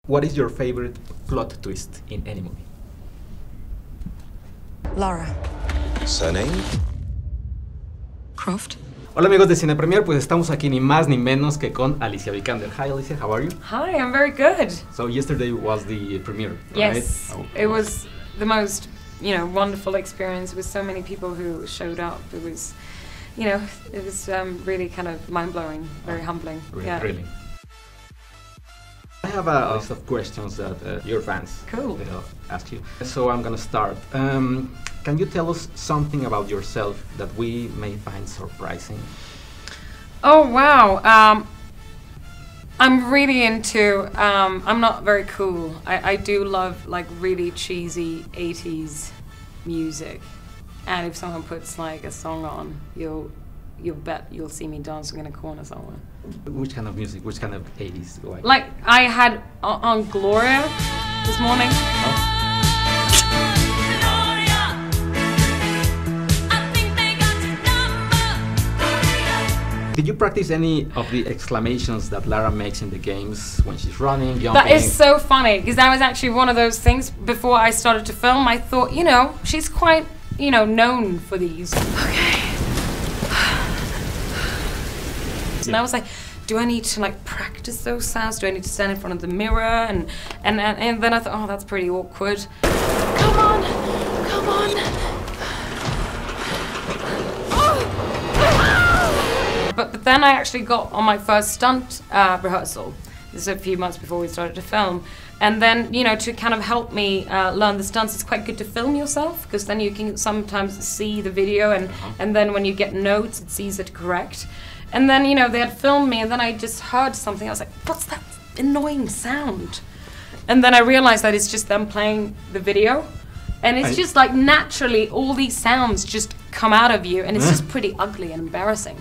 What is your favorite plot twist in any movie? Lara. Surname? Croft. Hola amigos de Cine Premier, pues estamos aquí ni más ni menos que con Alicia Vikander. Hi Alicia, how are you? Hi, I'm very good. So yesterday was the premiere, right? Yes, Oh, it was the most, wonderful experience with so many people who showed up. It was, it was really kind of mind-blowing, very humbling. Really, yeah. really. I have a list of questions that your fans Cool. will ask you. So I'm gonna start. Can you tell us something about yourself that we may find surprising? Oh wow. I'm really into. I'm not very cool. I do love like really cheesy 80s music, and if someone puts like a song on, you'll bet you'll see me dancing in a corner somewhere. Which kind of music? Which kind of 80s? Like I had on Gloria this morning. Oh. Did you practice any of the exclamations that Lara makes in the games when she's running, jumping? That is so funny, because that was actually one of those things before I started to film. I thought, she's quite, known for these. Okay. And I was like, do I need to like practice those sounds? Do I need to stand in front of the mirror? And then I thought, oh, that's pretty awkward. Come on, come on. But then I actually got on my first stunt rehearsal. This is a few months before we started to film. And then, to kind of help me learn the stunts, it's quite good to film yourself, because then you can sometimes see the video, and then when you get notes, it's easier to correct. And then, they had filmed me, and then I just heard something. I was like, what's that annoying sound? And then I realized that it's just them playing the video. And it's just like naturally all these sounds just come out of you, and it's just pretty ugly and embarrassing.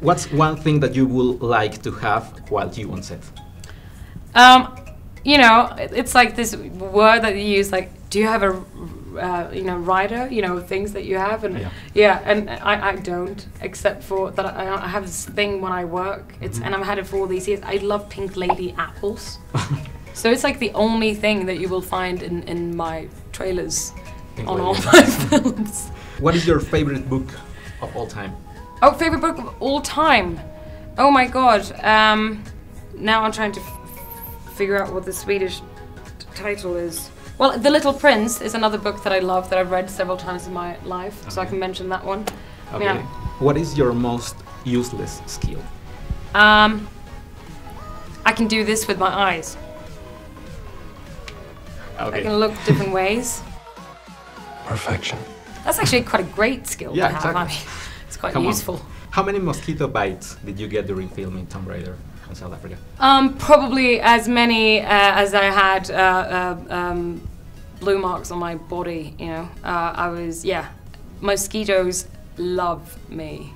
What's one thing that you would like to have while you on set? It's like this word that you use, like, do you have a, rider, things that you have, and and I don't, except for that I have this thing when I work. And I've had it for all these years. I love pink lady apples. So it's like the only thing that you will find in my trailers on all my films. What is your favorite book of all time? Oh, favorite book of all time? Oh my god. Now I'm trying to figure out what the Swedish title is. Well, The Little Prince is another book that I love, that I've read several times in my life, so I can mention that one. Okay. Yeah. What is your most useless skill? I can do this with my eyes. Okay. I can look different ways. Perfection. That's actually quite a great skill to have. Exactly. I mean, it's quite Come useful. On. How many mosquito bites did you get during filming Tomb Raider in South Africa? Probably as many as I had blue marks on my body, mosquitoes love me.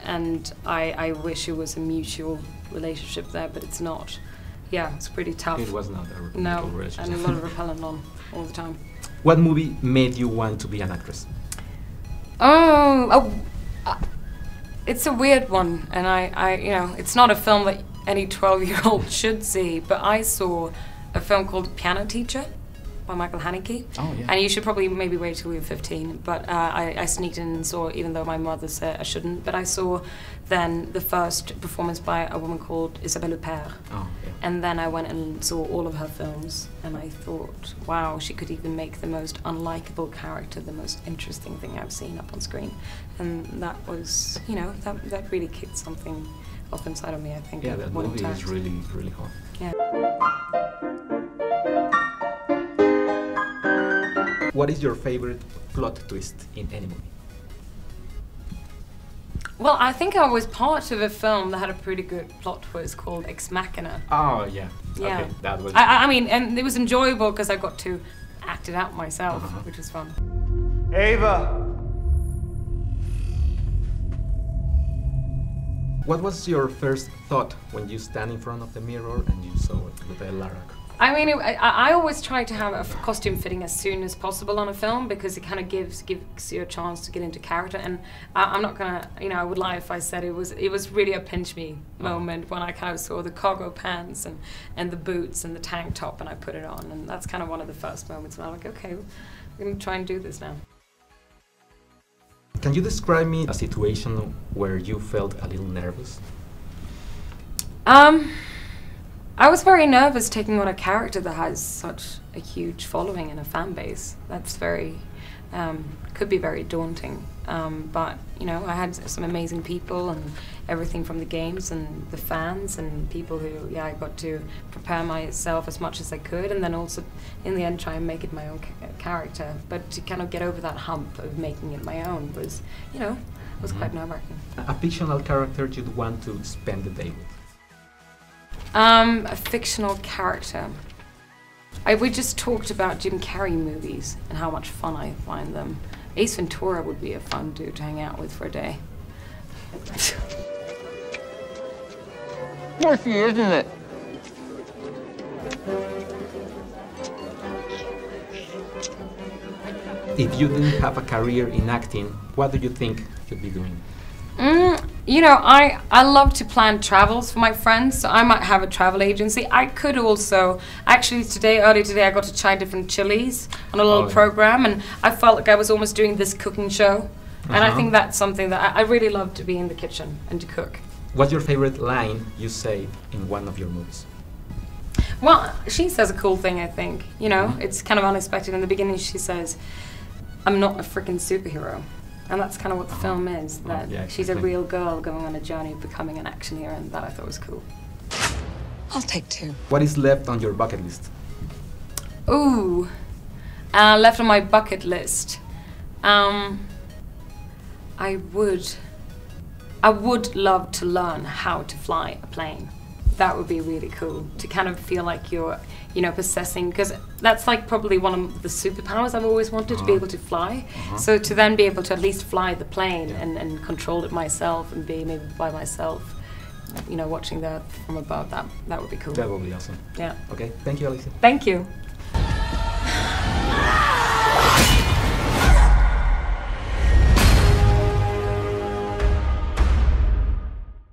And I wish it was a mutual relationship there, but it's not. Yeah, it's pretty tough. It was not a No, relationship. and a lot of repellent on all the time. What movie made you want to be an actress? It's a weird one, and it's not a film that any 12-year-old should see, but I saw a film called Piano Teacher by Michael Haneke. Oh, yeah. And you should probably maybe wait till we were 15, but I sneaked in and saw, even though my mother said I shouldn't, but I saw then the first performance by a woman called Isabelle Huppert. Oh, yeah. And then I went and saw all of her films, and I thought, wow, she could even make the most unlikable character the most interesting thing I've seen up on screen. And that was, that really kicked something off inside of me, I think. Yeah, that movie is really, really hot. Yeah. What is your favorite plot twist in any movie? Well, I think I was part of a film that had a pretty good plot twist called Ex Machina. Oh, yeah. Yeah. Okay, that was... I mean, and it was enjoyable because I got to act it out myself, which was fun. Ava! What was your first thought when you stand in front of the mirror and you saw it with Lara Croft? I mean, I always try to have a costume fitting as soon as possible on a film because it kind of gives you a chance to get into character. And I'm not gonna, I would lie if I said it was really a pinch me moment when I kind of saw the cargo pants and the boots and the tank top and I put it on. And that's kind of one of the first moments when I'm like, okay, I'm gonna try and do this now. Can you describe me a situation where you felt a little nervous? I was very nervous taking on a character that has such a huge following and a fan base. That's very, could be very daunting. But, I had some amazing people and everything from the games and the fans and people who, I got to prepare myself as much as I could and then also, in the end, try and make it my own character. But to kind of get over that hump of making it my own was, was quite nerve-wracking. A fictional character you'd want to spend the day with? A fictional character. We just talked about Jim Carrey movies and how much fun I find them. Ace Ventura would be a fun dude to hang out with for a day. Murphy, isn't it? If you didn't have a career in acting, what do you think you'd be doing? I love to plan travels for my friends, so I might have a travel agency. I could also, actually earlier today, I got to try different chilies on a little program, and I felt like I was almost doing this cooking show. And I think that's something that I really love, to be in the kitchen and to cook. What's your favorite line you say in one of your movies? Well, she says a cool thing, I think. It's kind of unexpected. In the beginning, she says, "I'm not a freaking superhero." And that's kind of what the film is, that she's a real girl going on a journey of becoming an action hero, and that I thought was cool. I'll take 2. What is left on your bucket list? Ooh, left on my bucket list. I would love to learn how to fly a plane. That would be really cool, to kind of feel like you're, possessing, because that's like probably one of the superpowers I've always wanted, to be able to fly. So to then be able to at least fly the plane and control it myself and be maybe by myself, watching that from above, that would be cool. That would be awesome. Yeah. Okay, thank you, Alicia. Thank you.